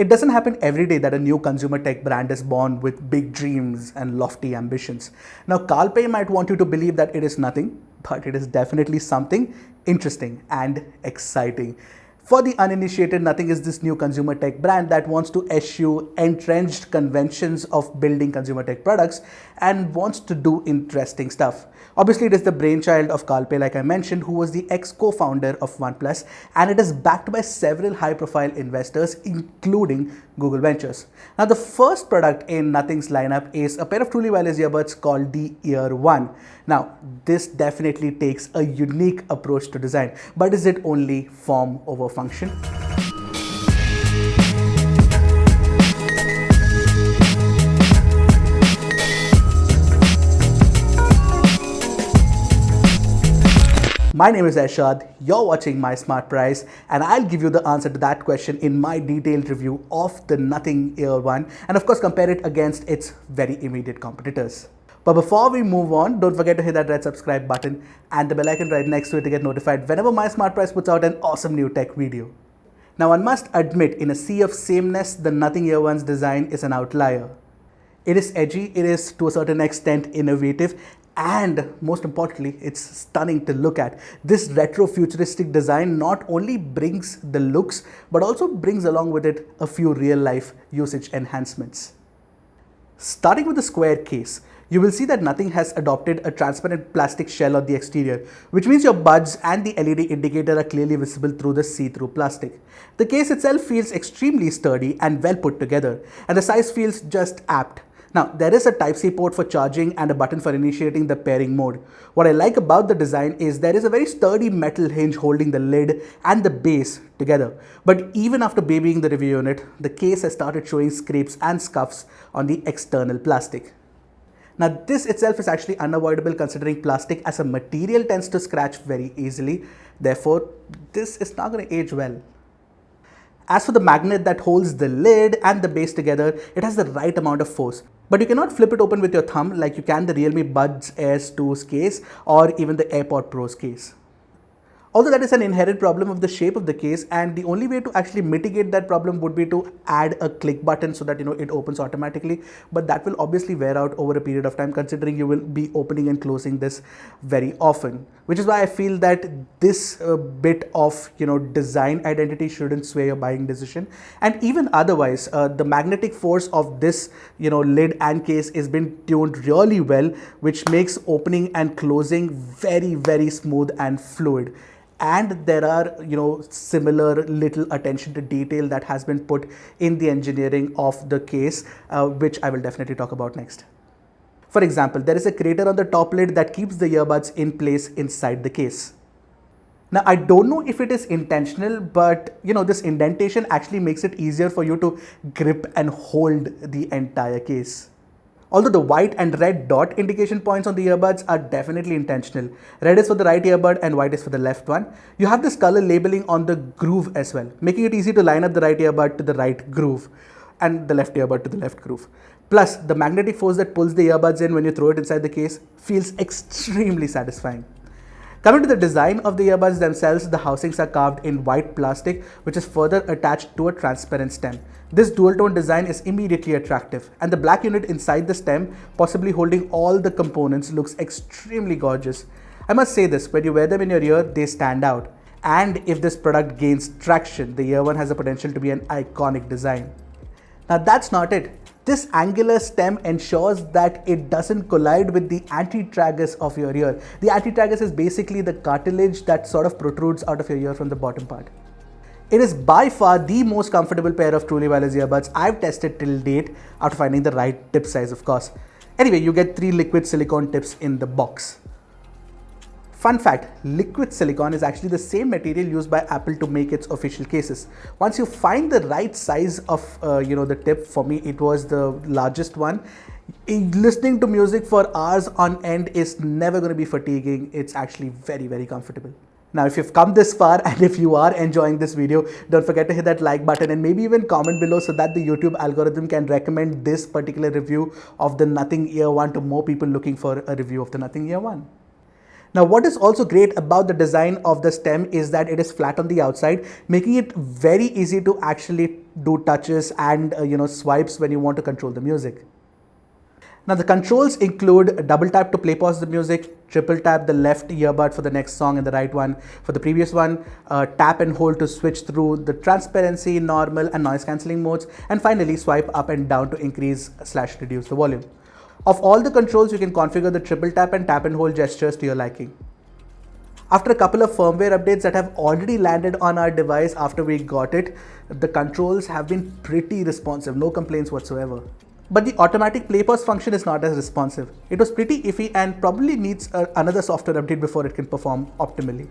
It doesn't happen every day that a new consumer tech brand is born with big dreams and lofty ambitions. Now, Kalpe might want you to believe that it is nothing, but it is definitely something interesting and exciting. For the uninitiated, nothing is this new consumer tech brand that wants to eschew entrenched conventions of building consumer tech products and wants to do interesting stuff. Obviously, it is the brainchild of Kalpe, like I mentioned, who was the ex-co-founder of OnePlus, and it is backed by several high-profile investors, including Google Ventures. Now, the first product in Nothing's lineup is a pair of truly wireless earbuds called the Ear One. Now, this definitely takes a unique approach to design, but is it only form over function? My name is Arshad, you're watching MySmartPrice, and I'll give you the answer to that question in my detailed review of the Nothing Ear One, and of course compare it against its very immediate competitors. But before we move on, don't forget to hit that red subscribe button and the bell icon right next to it to get notified whenever MySmartPrice puts out an awesome new tech video. Now, one must admit, in a sea of sameness, the Nothing Ear One's design is an outlier. It is edgy, it is to a certain extent innovative, and most importantly, it's stunning to look at. This retro futuristic design not only brings the looks, but also brings along with it a few real life usage enhancements. Starting with the square case, you will see that Nothing has adopted a transparent plastic shell on the exterior, which means your buds and the LED indicator are clearly visible through the see-through plastic. The case itself feels extremely sturdy and well put together, and the size feels just apt. Now, there is a Type-C port for charging and a button for initiating the pairing mode. What I like about the design is there is a very sturdy metal hinge holding the lid and the base together. But even after babying the review unit, the case has started showing scrapes and scuffs on the external plastic. Now, this itself is actually unavoidable considering plastic as a material tends to scratch very easily. Therefore, this is not going to age well. As for the magnet that holds the lid and the base together, it has the right amount of force. But you cannot flip it open with your thumb like you can the Realme Buds Airs 2's case or even the AirPod Pro's case. Although that is an inherent problem of the shape of the case, and the only way to actually mitigate that problem would be to add a click button so that it opens automatically, but that will obviously wear out over a period of time considering you will be opening and closing this very often, which is why I feel that this bit of design identity shouldn't sway your buying decision. And even otherwise, the magnetic force of this lid and case is been tuned really well, which makes opening and closing very, very smooth and fluid. And there are similar little attention to detail that has been put in the engineering of the case, which I will definitely talk about next. For example, there is a crater on the top lid that keeps the earbuds in place inside the case. Now, I don't know if it is intentional, but this indentation actually makes it easier for you to grip and hold the entire case. Although the white and red dot indication points on the earbuds are definitely intentional. Red is for the right earbud and white is for the left one. You have this color labeling on the groove as well, making it easy to line up the right earbud to the right groove and the left earbud to the left groove. Plus, the magnetic force that pulls the earbuds in when you throw it inside the case feels extremely satisfying. Coming to the design of the earbuds themselves, the housings are carved in white plastic, which is further attached to a transparent stem. This dual tone design is immediately attractive, and the black unit inside the stem, possibly holding all the components, looks extremely gorgeous. I must say this, when you wear them in your ear, they stand out. And if this product gains traction, the Ear One has the potential to be an iconic design. Now, that's not it. This angular stem ensures that it doesn't collide with the antitragus of your ear. The antitragus is basically the cartilage that sort of protrudes out of your ear from the bottom part. It is by far the most comfortable pair of truly wireless earbuds I've tested till date, after finding the right tip size, of course. Anyway, you get 3 liquid silicone tips in the box. Fun fact, liquid silicone is actually the same material used by Apple to make its official cases. Once you find the right size of the tip, for me it was the largest one. Listening to music for hours on end is never going to be fatiguing. It's actually very, very comfortable. Now, if you've come this far and if you are enjoying this video, don't forget to hit that like button and maybe even comment below so that the YouTube algorithm can recommend this particular review of the Nothing Ear One to more people looking for a review of the Nothing Ear One. Now, what is also great about the design of the stem is that it is flat on the outside, making it very easy to actually do touches and swipes when you want to control the music. Now the controls include double tap to play pause the music, triple tap the left earbud for the next song and the right one for the previous one, tap and hold to switch through the transparency, normal and noise cancelling modes, and finally swipe up and down to increase/reduce the volume. Of all the controls, you can configure the triple tap and hold gestures to your liking. After a couple of firmware updates that have already landed on our device after we got it, the controls have been pretty responsive, no complaints whatsoever. But the automatic play pause function is not as responsive. It was pretty iffy and probably needs another software update before it can perform optimally.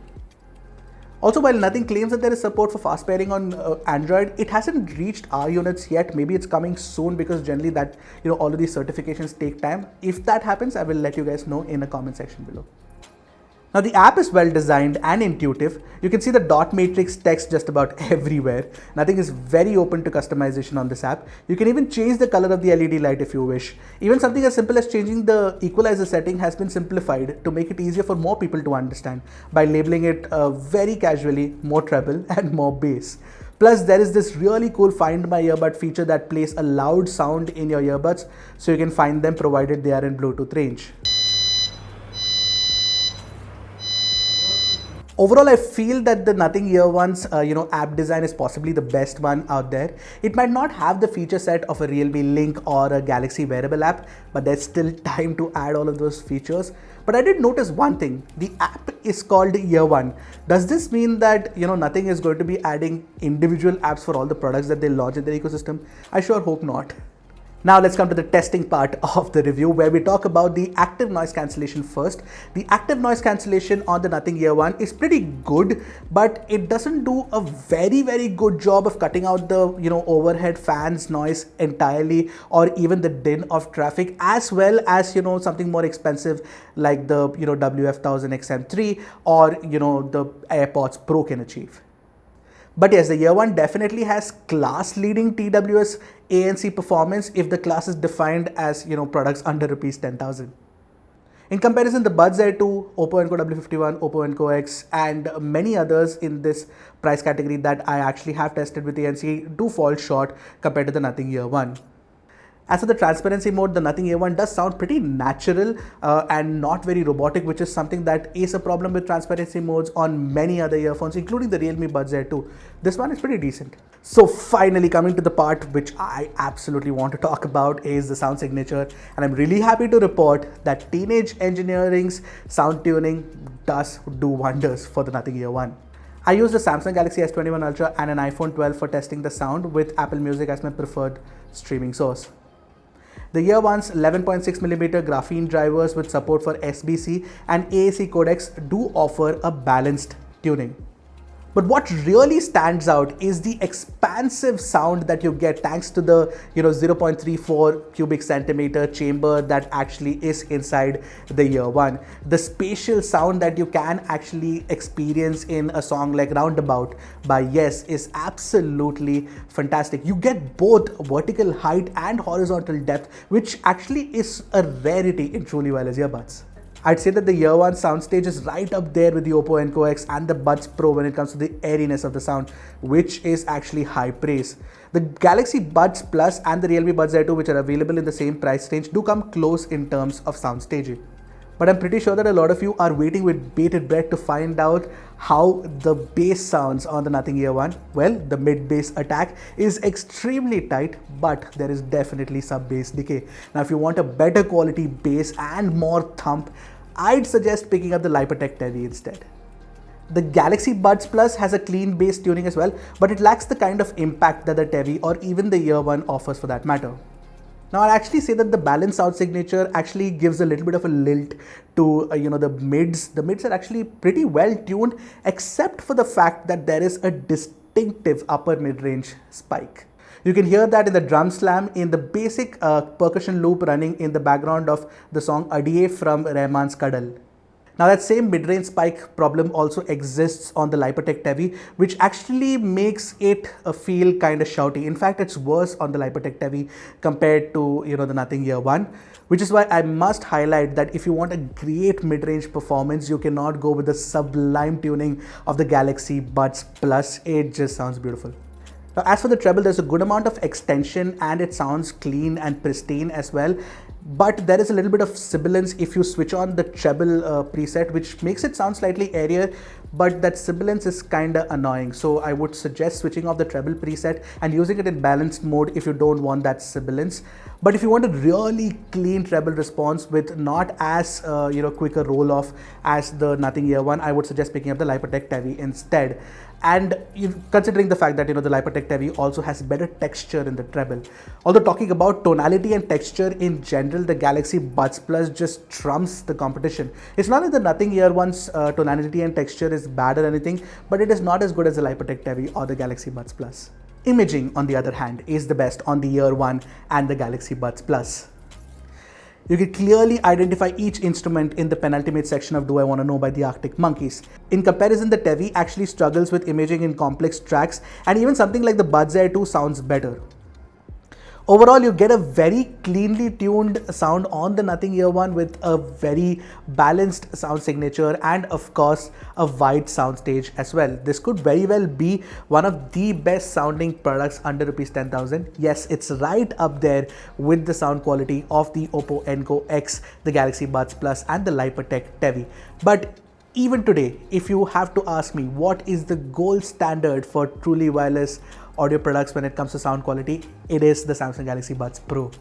Also, while nothing claims that there is support for fast pairing on Android, it hasn't reached our units yet. Maybe it's coming soon because generally that all of these certifications take time. If that happens, I will let you guys know in a comment section below. Now the app is well designed and intuitive. You can see the dot matrix text just about everywhere. Nothing is very open to customization on this app. You can even change the color of the LED light if you wish. Even something as simple as changing the equalizer setting has been simplified to make it easier for more people to understand by labeling it very casually more treble and more bass. Plus, there is this really cool Find My Earbud feature that plays a loud sound in your earbuds so you can find them provided they are in Bluetooth range. Overall, I feel that the Nothing Ear One's app design is possibly the best one out there. It might not have the feature set of a Realme Link or a Galaxy wearable app, but there's still time to add all of those features. But I did notice one thing. The app is called Ear One. Does this mean that Nothing is going to be adding individual apps for all the products that they launch in their ecosystem? I sure hope not. Now let's come to the testing part of the review where we talk about the active noise cancellation first. The active noise cancellation on the Nothing Ear One is pretty good, but it doesn't do a very good job of cutting out the overhead fans noise entirely, or even the din of traffic, as well as something more expensive like the WF-1000 XM3 or the AirPods Pro can achieve. But yes, the Ear One definitely has class-leading TWS ANC performance if the class is defined as products under rupees 10,000. In comparison, the Buds Air 2, Oppo Enco W51, Oppo Enco X, and many others in this price category that I actually have tested with ANC do fall short compared to the Nothing Ear One. As for the transparency mode, the Nothing Ear One does sound pretty natural and not very robotic, which is something that is a problem with transparency modes on many other earphones, including the Realme Buds Air 2. This one is pretty decent. So finally, coming to the part which I absolutely want to talk about is the sound signature, and I'm really happy to report that Teenage Engineering's sound tuning does do wonders for the Nothing Ear One. I used the Samsung Galaxy S21 Ultra and an iPhone 12 for testing the sound with Apple Music as my preferred streaming source. The Ear One's 11.6mm graphene drivers with support for SBC and AAC codecs do offer a balanced tuning. But what really stands out is the expansive sound that you get thanks to the 0.34 cubic centimeter chamber that actually is inside the Ear One. The spatial sound that you can actually experience in a song like Roundabout by Yes is absolutely fantastic. You get both vertical height and horizontal depth, which actually is a rarity in truly wireless earbuds. I'd say that the Ear One soundstage is right up there with the Oppo Enco X and the Buds Pro when it comes to the airiness of the sound, which is actually high praise. The Galaxy Buds Plus and the Realme Buds Air 2, which are available in the same price range, do come close in terms of sound staging. But I'm pretty sure that a lot of you are waiting with bated breath to find out how the bass sounds on the Nothing Ear One. Well, the mid-bass attack is extremely tight, but there is definitely sub-bass decay. Now, if you want a better quality bass and more thump, I'd suggest picking up the Lypertek Tevi instead. The Galaxy Buds Plus has a clean bass tuning as well, but it lacks the kind of impact that the Tevi or even the Ear One offers for that matter. Now, I'll actually say that the balanced sound signature actually gives a little bit of a lilt to the mids. The mids are actually pretty well tuned, except for the fact that there is a distinctive upper mid-range spike. You can hear that in the drum slam in the basic percussion loop running in the background of the song Adiye from Rahman's Kadal. Now, that same mid-range spike problem also exists on the Lypertek Tevi, which actually makes it feel kind of shouty. In fact, it's worse on the Lypertek Tevi compared to the Nothing Ear One, which is why I must highlight that if you want a great mid-range performance, you cannot go with the sublime tuning of the Galaxy Buds Plus. It just sounds beautiful. As for the treble, there's a good amount of extension and it sounds clean and pristine as well. But there is a little bit of sibilance if you switch on the treble preset, which makes it sound slightly airier, but that sibilance is kind of annoying. So I would suggest switching off the treble preset and using it in balanced mode if you don't want that sibilance. But if you want a really clean treble response with not as quicker roll off as the Nothing Ear one, I would suggest picking up the Lypertek Tevi instead. And considering the fact that the Lypertek Tevi also has better texture in the treble. Although talking about tonality and texture in general, the Galaxy Buds Plus just trumps the competition. It's not that the Nothing Ear one's tonality and texture is bad or anything, but it is not as good as the Lypertek Tevi or the Galaxy Buds Plus. Imaging, on the other hand, is the best on the Ear One and the Galaxy Buds Plus. You can clearly identify each instrument in the penultimate section of Do I Want to Know by the Arctic Monkeys. In comparison, the Tevi actually struggles with imaging in complex tracks, and even something like the Buds Air 2 sounds better. Overall, you get a very cleanly tuned sound on the Nothing Ear One with a very balanced sound signature and of course a wide soundstage as well. This could very well be one of the best sounding products under rupees 10,000. Yes, it's right up there with the sound quality of the Oppo Enco X, the Galaxy Buds Plus and the Lypertek Tevi. But even today, if you have to ask me what is the gold standard for truly wireless audio products when it comes to sound quality, it is the Samsung Galaxy Buds Pro.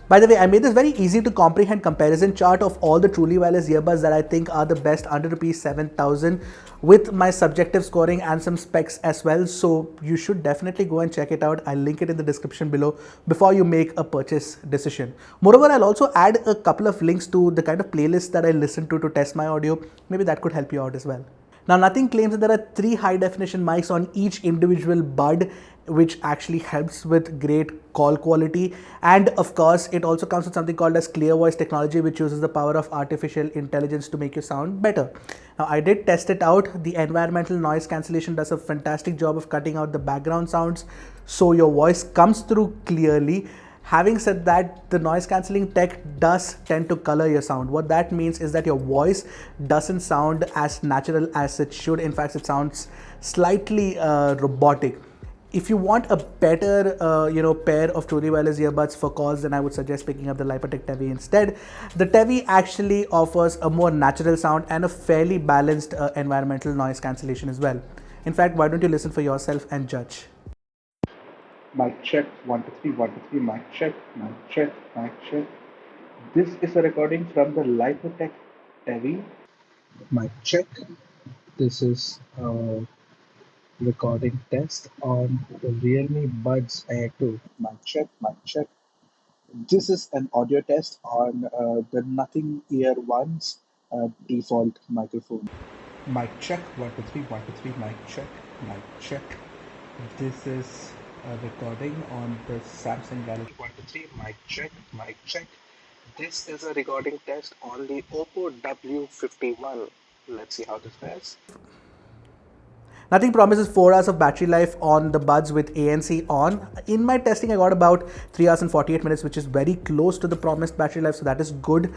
By the way, I made this very easy to comprehend comparison chart of all the truly wireless earbuds that I think are the best under rupees 7,000 with my subjective scoring and some specs as well. So you should definitely go and check it out. I'll link it in the description below before you make a purchase decision. Moreover, I'll also add a couple of links to the kind of playlists that I listen to test my audio. Maybe that could help you out as well. Now, Nothing claims that there are 3 high definition mics on each individual bud, which actually helps with great call quality. And of course, it also comes with something called as clear voice technology, which uses the power of artificial intelligence to make you sound better. Now, I did test it out. The environmental noise cancellation does a fantastic job of cutting out the background sounds, so your voice comes through clearly. Having said that, the noise cancelling tech does tend to color your sound. What that means is that your voice doesn't sound as natural as it should. In fact, it sounds slightly robotic. If you want a better pair of truly wireless earbuds for calls, then I would suggest picking up the Lypertek Tevi instead. The Tevi actually offers a more natural sound and a fairly balanced environmental noise cancellation as well. In fact, why don't you listen for yourself and judge? Mic check, 1 2 3, 1 2 3, mic check, mic check, mic check. This is a recording from the Lypertek Tevi. Mic check. This is a recording test on the Realme Buds Air 2. Mic check, mic check. This is an audio test on the Nothing Ear One's default microphone. Mic check, 1 2 3, 1 2 3, mic check, mic check. This is a recording on the Samsung Galaxy 1 2 3, mic check, mic check. This is a recording test on the Oppo W51. Let's see how this fares. Nothing promises 4 hours of battery life on the Buds with ANC on. In my testing, I got about 3 hours and 48 minutes, which is very close to the promised battery life, so that is good.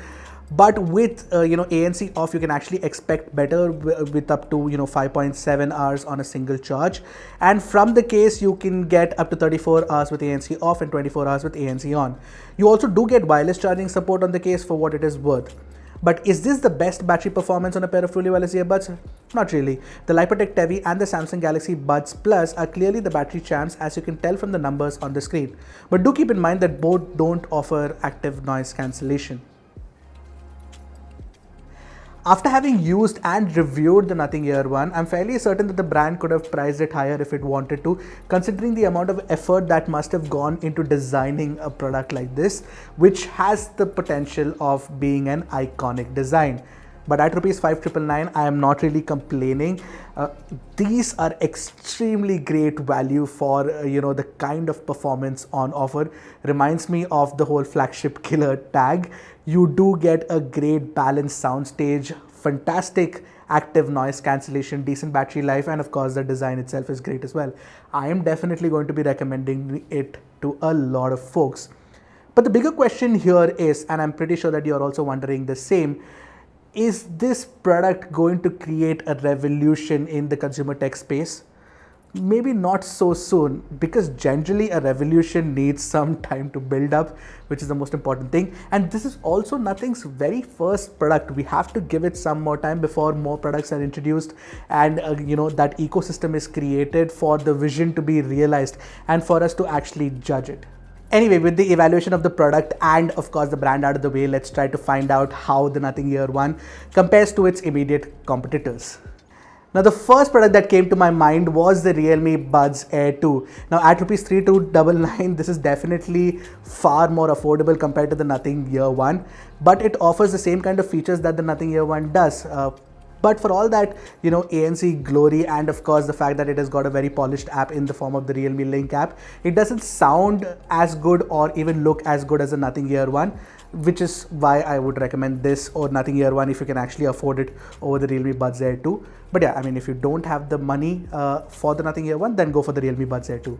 But with ANC off, you can actually expect better with up to 5.7 hours on a single charge. And from the case, you can get up to 34 hours with ANC off and 24 hours with ANC on. You also do get wireless charging support on the case for what it is worth. But is this the best battery performance on a pair of truly wireless earbuds? Not really. The Lypertek Tevi and the Samsung Galaxy Buds Plus are clearly the battery champs, as you can tell from the numbers on the screen. But do keep in mind that both don't offer active noise cancellation. After having used and reviewed the Nothing Ear One, I'm fairly certain that the brand could have priced it higher if it wanted to, considering the amount of effort that must have gone into designing a product like this, which has the potential of being an iconic design. But at rupees 5,999, I am not really complaining. These are extremely great value for the kind of performance on offer. Reminds me of the whole flagship killer tag. You do get a great balanced soundstage, fantastic active noise cancellation, decent battery life, and of course the design itself is great as well. I am definitely going to be recommending it to a lot of folks. But the bigger question here is, and I'm pretty sure that you're also wondering the same, is this product going to create a revolution in the consumer tech space? maybe not so soon, because generally a revolution needs some time to build up, which is the most important thing. And this is also Nothing's very first product. We have to give it some more time before more products are introduced, and that ecosystem is created for the vision to be realized and for us to actually judge it. Anyway, with the evaluation of the product and of course the brand out of the way, let's try to find out how the Nothing Ear 1 compares to its immediate competitors. Now, the first product that came to my mind was the Realme Buds Air 2. Now, at rupees 3299, this is definitely far more affordable compared to the Nothing Ear 1, but it offers the same kind of features that the Nothing Ear 1 does. But for all that, ANC glory, and of course the fact that it has got a very polished app in the form of the Realme Link app, it doesn't sound as good or even look as good as the Nothing Ear 1, which is why I would recommend this or Nothing Ear 1 if you can actually afford it over the Realme Buds Air 2. But yeah, I mean, if you don't have the money for the Nothing Ear 1, then go for the Realme Buds Air 2.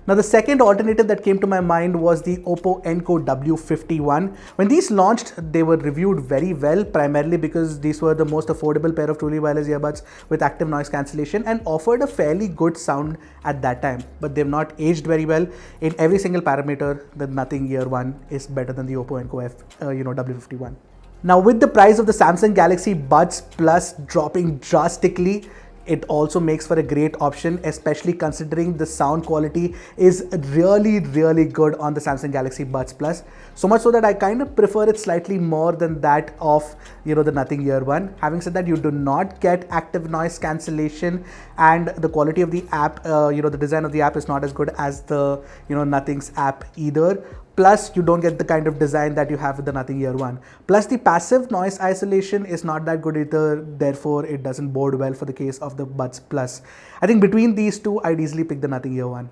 Now, the second alternative that came to my mind was the Oppo Enco W51. When these launched, they were reviewed very well, primarily because these were the most affordable pair of truly wireless earbuds with active noise cancellation and offered a fairly good sound at that time. But they've not aged very well. In every single parameter, the Nothing Ear 1 is better than the Oppo Enco W51. Now, with the price of the Samsung Galaxy Buds Plus dropping drastically, it also makes for a great option, especially considering the sound quality is really, really good on the Samsung Galaxy Buds Plus. So much so that I kind of prefer it slightly more than that of the Nothing Ear 1. Having said that, you do not get active noise cancellation, and the quality of the app, the design of the app is not as good as the Nothing's app either. Plus, you don't get the kind of design that you have with the Nothing Ear 1. Plus, the passive noise isolation is not that good either. Therefore, it doesn't bode well for the case of the Buds Plus. I think between these two, I'd easily pick the Nothing Ear 1.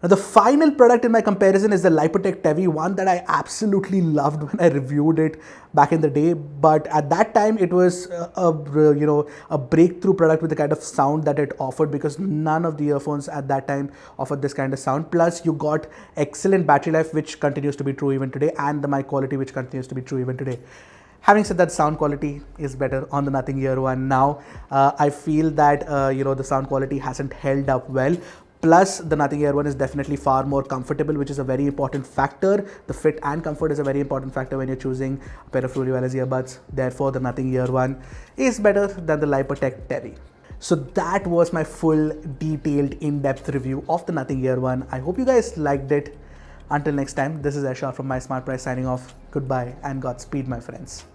Now, the final product in my comparison is the Lypertek Tevi, one that I absolutely loved when I reviewed it back in the day. But at that time, it was a breakthrough product with the kind of sound that it offered, because none of the earphones at that time offered this kind of sound. Plus, you got excellent battery life, which continues to be true even today, and the mic quality, which continues to be true even today. Having said that, sound quality is better on the Nothing Ear 1 now. I feel that the sound quality hasn't held up well. Plus, the Nothing Ear 1 is definitely far more comfortable, which is a very important factor. The fit and comfort is a very important factor when you're choosing a pair of truly wireless earbuds. Therefore, the Nothing Ear 1 is better than the Lypertek Tevi. So that was my full, detailed, in-depth review of the Nothing Ear 1. I hope you guys liked it. Until next time, this is Ashar from MySmartPrice signing off. Goodbye and Godspeed, my friends.